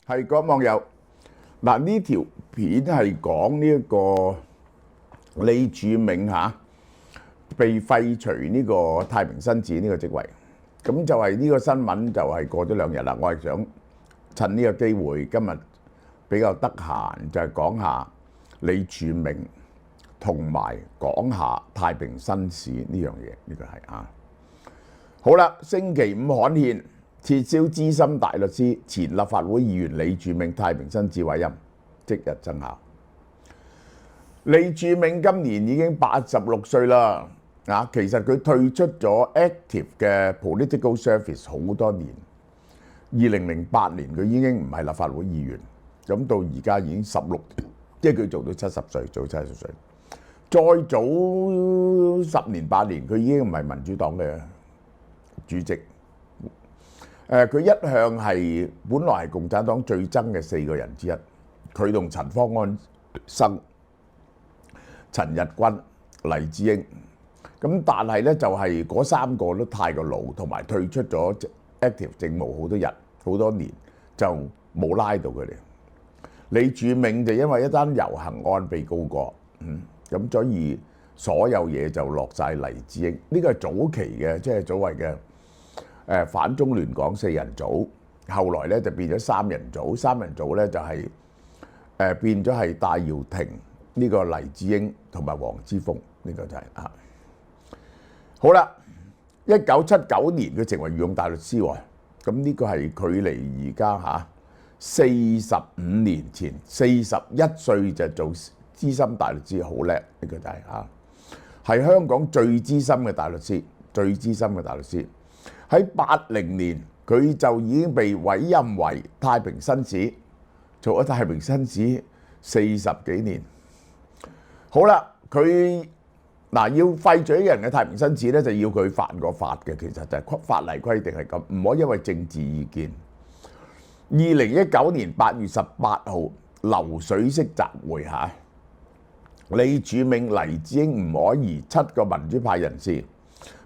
係各位網友，嗱呢條片係講呢一個李柱銘被廢除呢個太平紳士呢個職位，咁就係呢個新聞就係過咗2日啦。我係想趁呢個機會，今日比較得閒，就係講下李柱銘同埋講下太平紳士呢樣嘢，呢個係好啦，星期五刊憲撤銷資深大律師、前立法會議員李柱銘太平紳士委任，即日生效。李柱銘今年已經86歲啦，其實佢退出咗 active 嘅 political service 好多年。2008年佢已經唔係立法會議員，咁到而家已經16，即係佢做到70歲，做70歲。再早10年8年，佢已經唔係民主黨嘅主席。佢一向係本來係共產黨最憎嘅4個人之一，佢同陳方安生、陳日君、黎智英，咁但係咧就係嗰3個都太過老，同埋退出咗 active 政務好多年，就冇拉到佢哋。李柱銘就因為一單遊行案被告過，咁所以所有嘢就落晒黎智英。呢個係早期嘅，即係所謂嘅反中亂港4人組，後來咧就變咗3人組。3人組咧就係變咗係戴耀廷、呢個黎智英同埋黃之鋒，呢個就係好啦。1979年佢成為御用大律師喎，咁呢個係距離而家45年前41歲就做資深大律師，好叻。呢個就係香港最資深嘅大律師，最資深嘅大律師。喺80年佢就已經被委任為太平紳士，做咗太平紳士40幾年。好啦，佢要廢除一人嘅太平紳士咧，就要佢犯過法嘅，其實就係法例規定係咁，唔可以因為政治意見。2019年8月18號流水式集會李柱銘、黎智英、吳靄儀7個民主派人士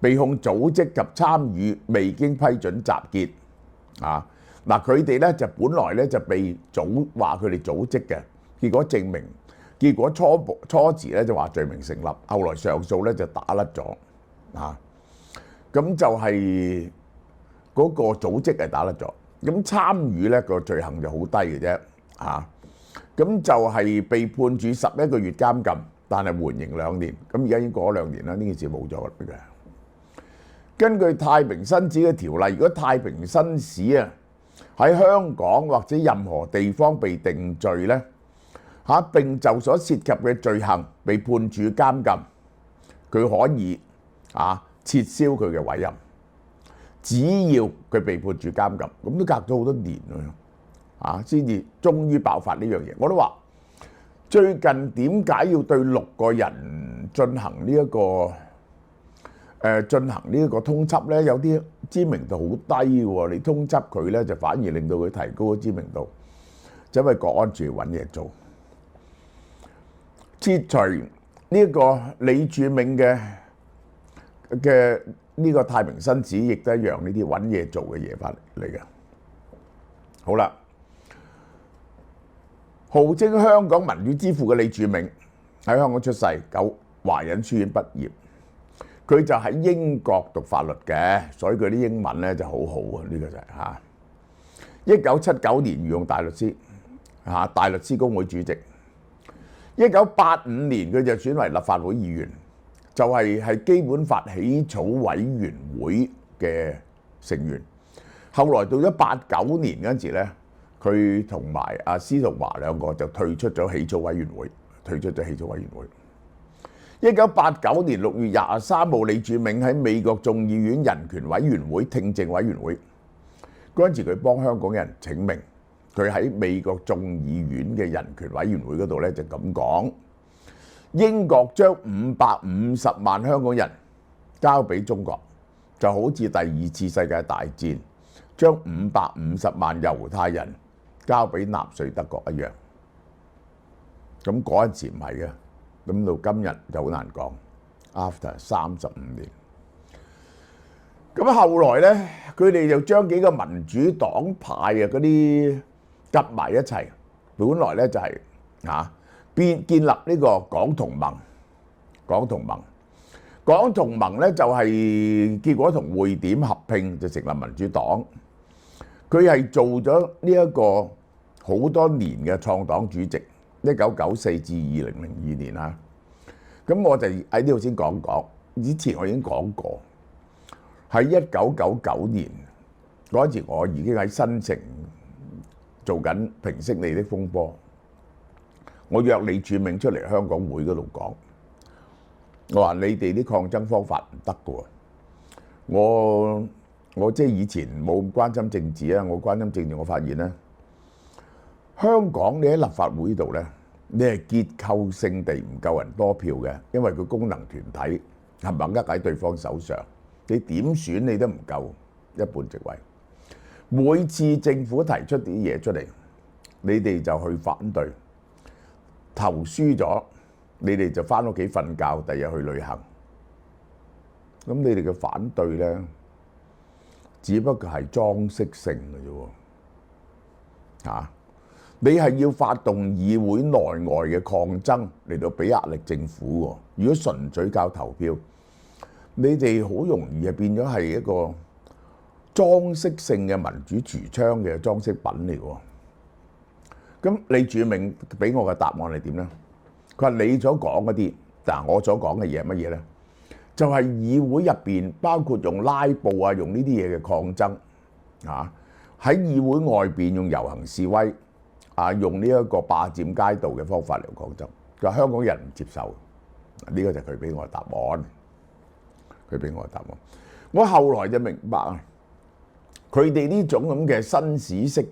被控組織及參與未經批准集結。佢哋咧就本來咧就被話佢哋組織嘅，結果初時咧就話罪名成立，後來上訴咧就打甩咗。咁就係嗰個組織係打甩咗，咁參與咧個罪行就好低嘅啫。咁就係被判處11個月監禁，但係緩刑2年。咁而家已經過咗2年啦，呢件事冇咗嘅。根據太平紳士嘅條例，如果太平紳士喺香港或者任何地方被定罪咧，並就所涉及嘅罪行被判處監禁，佢可以撤銷佢嘅委任，只要佢被判處監禁。咁都隔咗好多年先至終於爆發呢樣嘢。我都話最近點解要對6個人進行呢一個通緝咧？有啲知名度好低喎，你通緝佢咧就反而令到佢提高咗知名度，就因為國安處揾嘢做。撤除呢一個李柱銘嘅呢個太平紳士，亦都一樣呢啲揾嘢做嘅嘢翻嚟嘅。好啦，號稱香港民主之父嘅李柱銘喺香港出世，華仁書院畢業。佢就喺英國讀法律嘅，所以佢啲英文咧就好好啊。呢個就係1979年御用大律師，大律師公會主席。1985年佢就選為立法會議員，就係基本法起草委員會嘅成員。後來到咗89年嗰陣時咧，佢同埋司徒華兩個就退出咗起草委員會。1989年6月23號，李柱銘喺美國眾議院人權委員會聽證委員會嗰陣時，佢幫香港人請命。佢喺美國眾議院嘅人權委員會嗰度咧就咁講：英國將550萬香港人交俾中國，就好似第2次世界大戰將550萬猶太人交俾納粹德國一樣。咁嗰陣時唔係嘅。咁到今日就好難講。After 35年，咁後來咧，佢哋就將幾個民主黨派嗰啲夾埋一齊，本來咧就係建立呢個港同盟。港同盟咧就係結果同匯點合併就成立民主黨。佢係做咗呢一個好多年嘅創黨主席，1994至2002年啊。咁我就喺呢度先講講，以前我已經講過，喺1999年嗰陣時，我已經喺新城做緊平息你的風波。我約李柱銘出嚟香港會嗰度講，我話你哋啲抗爭方法唔得嘅喎。我即係以前冇關心政治啊，我關心政治，我發現咧，香港你喺立法會度咧，你係結構性地唔夠人多票嘅，因為佢功能團體係咪握喺對方手上，你點選你都唔夠一半席位。每次政府提出啲嘢出嚟，你哋就去反對，投輸咗，你哋就返屋企瞓覺，第日去旅行。咁你哋嘅反對咧，只不過係裝飾性嘅啫。你係要發動議會內外嘅抗爭嚟到俾壓力政府喎。如果純粹靠投票，你哋好容易係變咗係一個裝飾性嘅民主櫥窗嘅裝飾品嚟喎。咁李柱銘俾我嘅答案係點咧？佢話你所講嗰啲，但我所講嘅嘢係乜嘢咧？就係議會入邊包括用拉布啊，用呢啲嘢嘅抗爭喺議會外邊用遊行示威用呢一個霸佔街道嘅方法嚟抗爭。佢話香港人唔接受，呢個就係佢俾我嘅答案。我後來就明白佢哋呢種咁嘅紳士式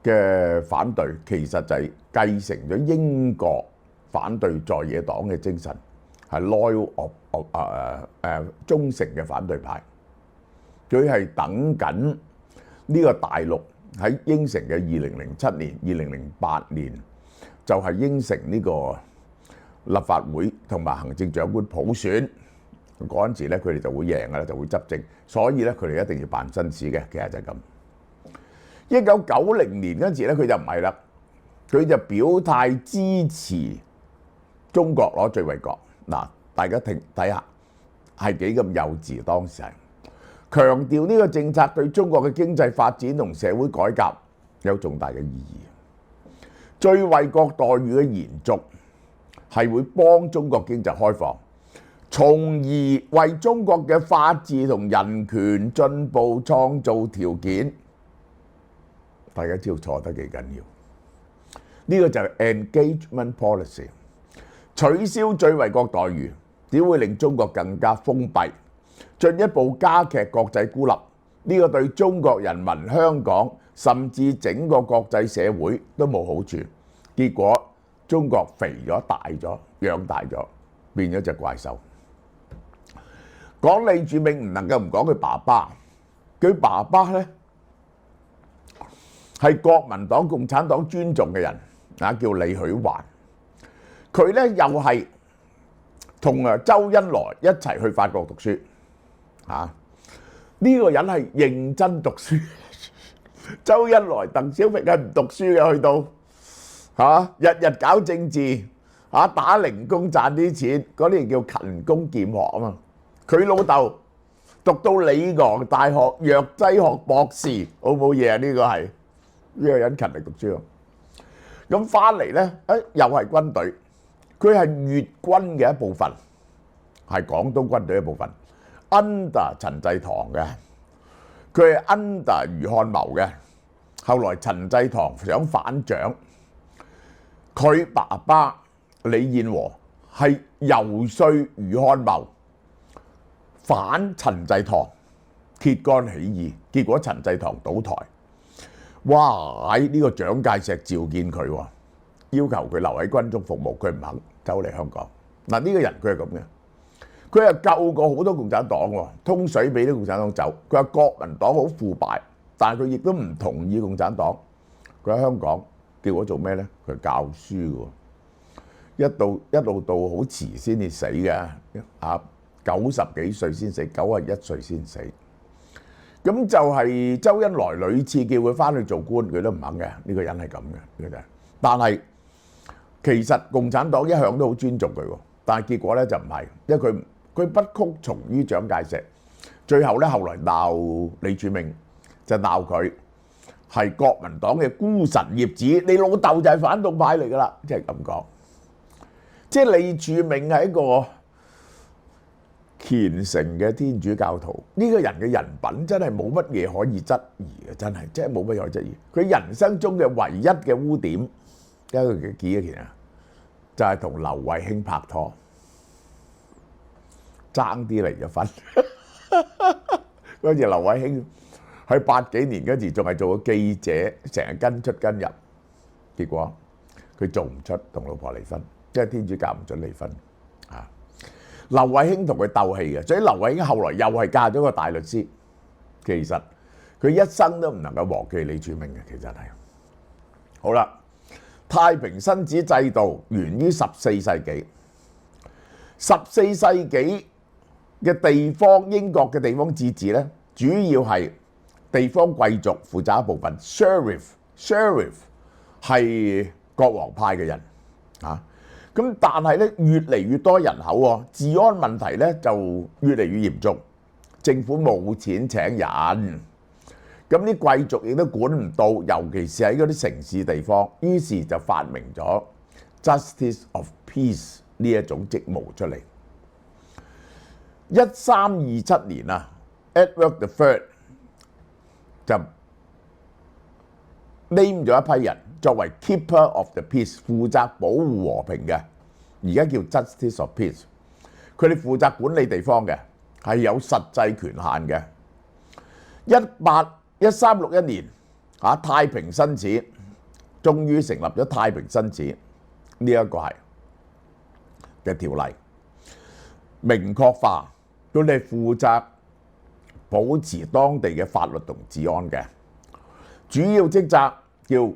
嘅反對，其實就係繼承咗英國反對在野黨嘅精神，係 loyal of 忠誠嘅反對派。佢係等緊呢個大陸喺應承嘅2007年、2008年，就係應承呢個立法會同埋行政長官普選嗰陣時咧，佢哋就會贏噶啦，就會執政。所以咧，佢哋一定要扮紳士嘅，其實就係咁。1990年嗰陣時咧，佢就唔係啦，佢就表態支持中國攞最惠國。嗱，大家睇下係幾咁幼稚，當時係強調呢個政策對中國嘅經濟發展同社會改革有重大嘅意義。最惠國待遇嘅延續係會幫中國經濟開放，從而為中國嘅法治同人權進步創造條件。大家知道錯得幾緊要？呢個就係 engagement policy。取消最惠國待遇，只會令中國更加封閉，進一步加劇國際孤立。呢個對中國人民、香港甚至整個國際社會都冇好處。結果中國肥咗、大咗、養大咗，變咗隻怪獸。講李柱銘唔能夠唔講佢爸爸。佢爸爸咧係國民黨、共產黨尊重嘅人，叫李許環。佢咧又係同周恩來一齊去法國讀書。呢個人係認真讀書。周恩來、鄧小平係唔讀書嘅，去到日日搞政治打零工賺啲錢，嗰啲叫勤工儉學啊嘛。佢老豆讀到里昂大學藥劑學博士，好冇嘢啊！呢個係呢個人勤力讀書。咁翻嚟咧，又係軍隊。佢係粵軍嘅一部分，係廣東軍隊一部分 ，under 陳濟棠嘅。佢係 under 余漢謀嘅。後來陳濟棠想反蔣，佢爸爸李彥和係游說余漢謀反陳濟棠，揭竿起義，結果陳濟棠倒台。哇！呢個蔣介石召見佢喎，要求佢留喺軍中服務，佢唔肯，走嚟香港。嗱，呢個人佢係咁嘅，佢係救過好多共產黨喎，通水俾啲共產黨走。佢話國民黨好腐敗，但係佢亦都唔同意共產黨。佢喺香港結果做咩咧？佢教書嘅喎，一路到好遲先至死嘅，90幾歲先死，91歲先死。咁就係周恩來屢次叫佢翻去做官，佢都唔肯嘅。呢個人係咁嘅，呢個就係。但係其實共產黨一向都好尊重佢喎，但係結果咧就唔係，因為佢不屈從於蔣介石。最後咧，後來鬧李柱銘就鬧佢係國民黨嘅孤臣孽子，你老豆就係反動派嚟㗎啦，即係咁講。即係李柱銘係一個虔誠嘅天主教徒，呢個人嘅人品真係冇乜嘢可以質疑嘅，真係冇乜嘢可以質疑。佢人生中嘅唯一嘅污點，一個嘅幾多件啊，就係同劉慧卿拍拖，爭啲離咗婚。嗰時劉慧卿喺80幾年嗰時仲係做個記者，成日跟出跟入，結果佢做唔出，同老婆離婚，因為天主教唔準離婚啊。劉慧卿同佢鬥氣嘅，所以劉慧卿後來又係嫁咗個大律師。其實佢一生都唔能夠忘記李柱銘嘅，其實係。好啦，太平紳士制度源於14世紀。14世紀嘅地方，英國嘅地方自治咧，主要係地方貴族負責一部分 ，sheriff 係國王派嘅人啊。咁但係咧，越嚟越多人口喎，治安問題咧就越嚟越嚴重，政府冇錢請人，咁啲貴族亦都管唔到，尤其是喺嗰啲城市地方，於是就發明咗 Justice of Peace 呢一種職務出嚟。1327年啊 ，Edward III 就 name 咗一批人作為 Keeper of the Peace， 負責保護和平嘅，而家叫 Justice of Peace。佢哋負責管理地方嘅，係有實際權限嘅。1361年啊，太平紳士終於成立咗太平紳士呢一個係嘅條例，明確化佢哋負責保持當地嘅法律同治安嘅主要職責叫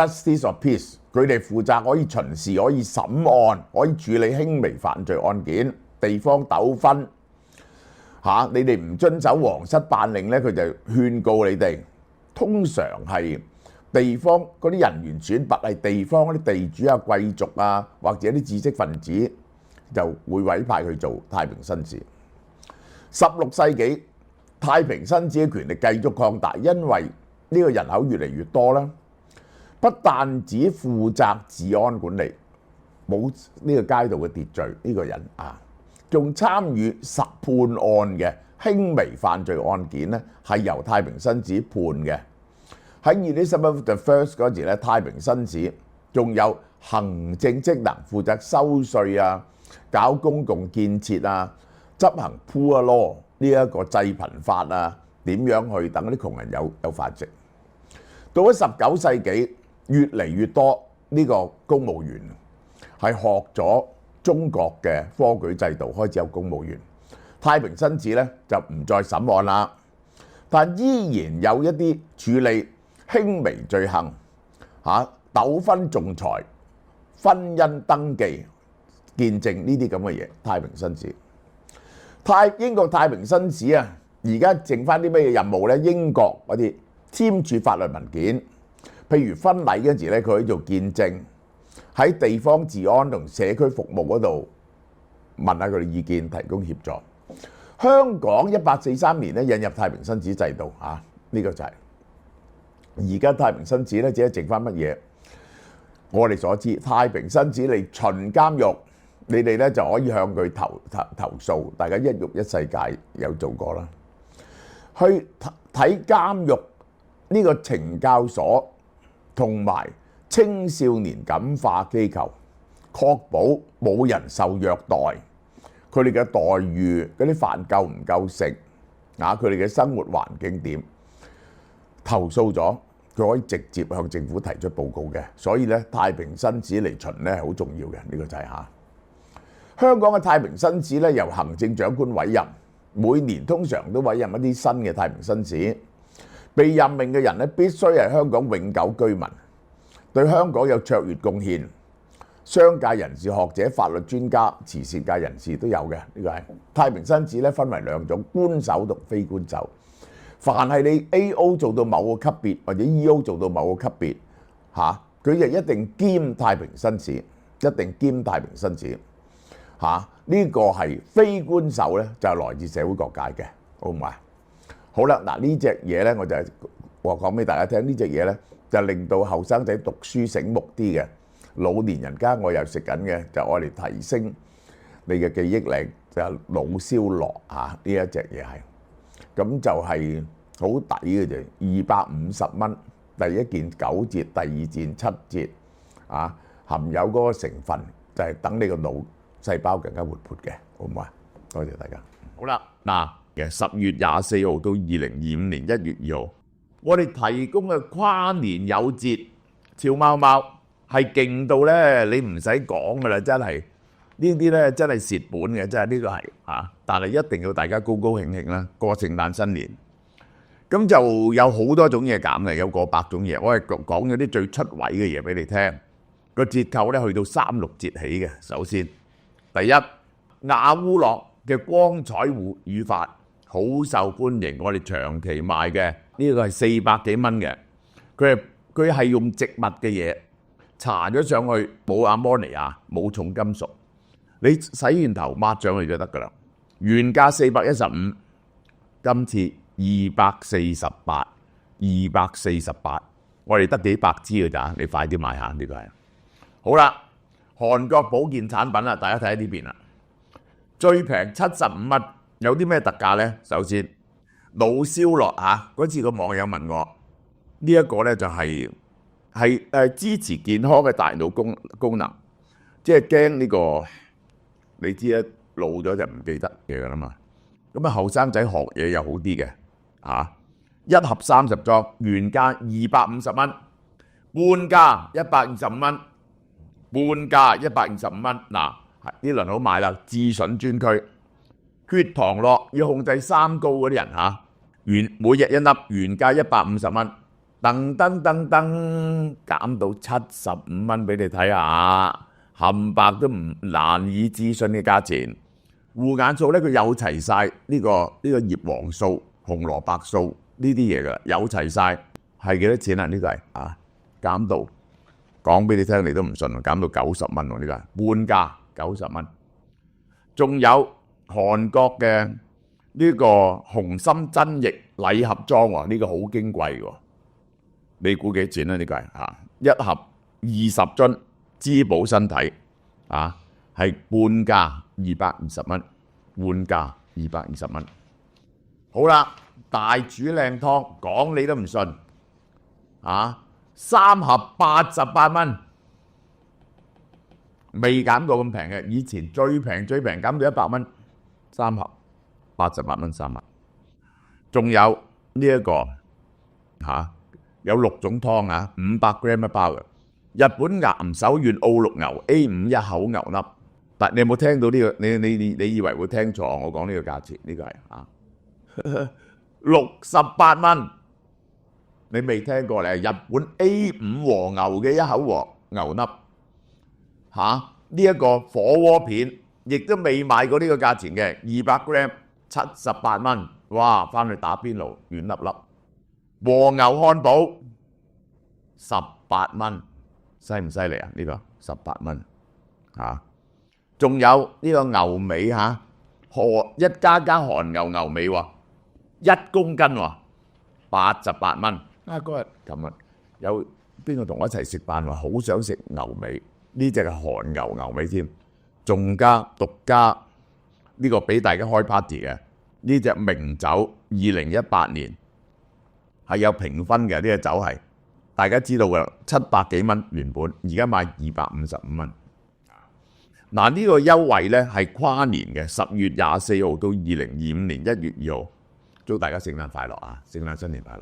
Justice of Peace。佢哋負責可以巡視、可以審案、可以處理輕微犯罪案件、地方糾紛。你哋唔遵守皇室頒令咧，佢就勸告你哋。通常係地方嗰啲人員選拔係地方嗰啲地主啊、貴族啊，或者啲知識分子就會委派佢做太平紳士。16世紀太平紳士嘅權力繼續擴大，因為呢個人口越嚟越多啦。不但只負責治安管理，冇呢個街道嘅秩序，呢個人啊，仲參與判案嘅輕微犯罪案件咧，係由太平紳士判嘅。喺 Elizabeth I 嗰時咧，太平紳士仲有行政職能，負責收稅啊、搞公共建設啊、執行 Poor Law 呢一個濟貧法啊，點樣去等啲窮人有飯食。到咗19世紀，越嚟越多呢個公務員係學咗中國嘅科舉制度，開始有公務員。太平紳士咧就唔再審案啦，但依然有一啲處理輕微罪行、糾紛仲裁、婚姻登記、見證呢啲咁嘅嘢。太平紳士，英國太平紳士啊，而家剩翻啲咩任務咧？英國嗰啲簽署法律文件，譬如婚禮嗰時咧，佢可以做見證，喺地方治安同社區服務嗰度問下佢哋意見，提供協助。香港1843年咧引入太平紳士制度，呢個就係而家太平紳士咧，只係剩翻乜嘢？我哋所知，太平紳士嚟巡監獄，你哋咧就可以向佢投訴。大家一獄一世界有做過啦。去睇監獄呢個懲教所同埋青少年感化機構，確保冇人受虐待，佢哋嘅待遇，嗰啲飯夠唔夠食，佢哋嘅生活環境點，投訴咗佢可以直接向政府提出報告嘅。所以咧，太平紳士嚟巡咧係好重要嘅，呢個就係香港嘅太平紳士咧，由行政長官委任，每年通常都委任一啲新嘅太平紳士。被任命嘅人咧必須係香港永久居民，對香港有卓越貢獻。商界人士、學者、法律專家、慈善界人士都有嘅。呢個係太平紳士咧，分為兩種：官守同非官守。凡係你 A.O. 做到某個級別，或者 E.O. 做到某個級別，佢就一定兼太平紳士，一定兼太平紳士。呢個係非官守咧，就係來自社會各界嘅，好唔好啊？好啦，嗱呢隻嘢咧，我就講俾大家聽，呢隻嘢咧就令到後生仔讀書醒目啲嘅，老年人家我又食緊嘅，就愛嚟提升你嘅記憶力，就係老蕭樂呢一隻嘢係，咁就係好抵嘅啫，250蚊，第一件9折，第二件7折，含有嗰個成分就係等你個腦細胞更加活潑嘅，好唔好啊？多謝大家。好啦，嗱，10月24號到2025年1月2號，我哋提供嘅跨年有節潮貓貓係勁到咧，你唔使講噶啦，真係呢啲咧真係蝕本嘅，真係呢個係但係一定要大家高高興興啦，過聖誕新年。咁就有好多種嘢減嘅，有過百種嘢，我係講咗啲最出位嘅嘢俾你聽。個折扣咧去到36折起嘅。首先，第一，雅烏樂嘅光彩乳髮好受歡迎，我哋長期賣嘅呢個係400幾蚊嘅。佢係用植物嘅嘢搽咗上去，冇阿摩尼亞，冇重金屬，你洗完頭抹上去就得噶啦。原價415，今次248，我哋得幾百支嘅咋，你快啲買下呢個係。好啦，韓國保健產品啦，大家睇下呢邊啦，最平75蚊，有啲咩特價呢？首先，老蕭樂嗰次個網友問我，呢一個呢就係支持健康嘅大腦功能，即係驚呢個你知啦，老咗就唔記得嘢噶啦嘛。咁啊後生仔學嘢又好啲嘅，一盒30裝，原價250蚊，半價125蚊。半價125蚊，嗱呢輪好買啦！自筍專區，血糖樂要控制三高嗰啲人每日一粒，原價150蚊，噔減到75蚊俾你睇下，冚白都唔難以置信嘅價錢。護眼素咧，佢有齊晒呢個葉黃素、紅蘿蔔素呢啲嘢噶，有齊晒，係幾多錢啊？呢個係減到。講俾你聽，你都唔信，減到90蚊喎！呢個半價90蚊，仲有韓國嘅呢個紅心真液禮盒裝喎，呢個好矜貴喎，你估幾錢啊？呢個係一盒20樽，滋補身體係半價220蚊，半價220蚊。好啦，大煮靚湯，講你都唔信3盒88蚊，未減過咁平嘅。以前最平減到100蚊，3盒88蚊3盒。仲有呢一個有6種湯500 gram 一包嘅。日本岩手縣澳綠牛 A5 一口牛粒，但你有冇聽到呢個？你以為會聽錯？我講呢個價錢，呢個係68蚊。你未聽過咧？日本 A5 和牛嘅一口和牛粒，呢一個火鍋片亦都未賣過呢個價錢嘅，200 gram 78蚊，哇！翻去打邊爐軟粒粒。和牛漢堡18蚊，犀唔犀利啊？呢個18蚊仲有呢個牛尾一家韓牛尾喎，1公斤喎，88蚊。嗰日琴日有邊個同我一齊食飯話好想食牛尾，呢隻係韓牛尾添，仲加獨家呢個俾大家開 party 嘅呢隻名酒，2018年係有評分嘅，呢隻酒係大家知道嘅，700幾蚊原本，而家賣255蚊。嗱呢個優惠呢係跨年嘅，10月24號到2025年1月2號，祝大家聖誕快樂聖誕新年快樂！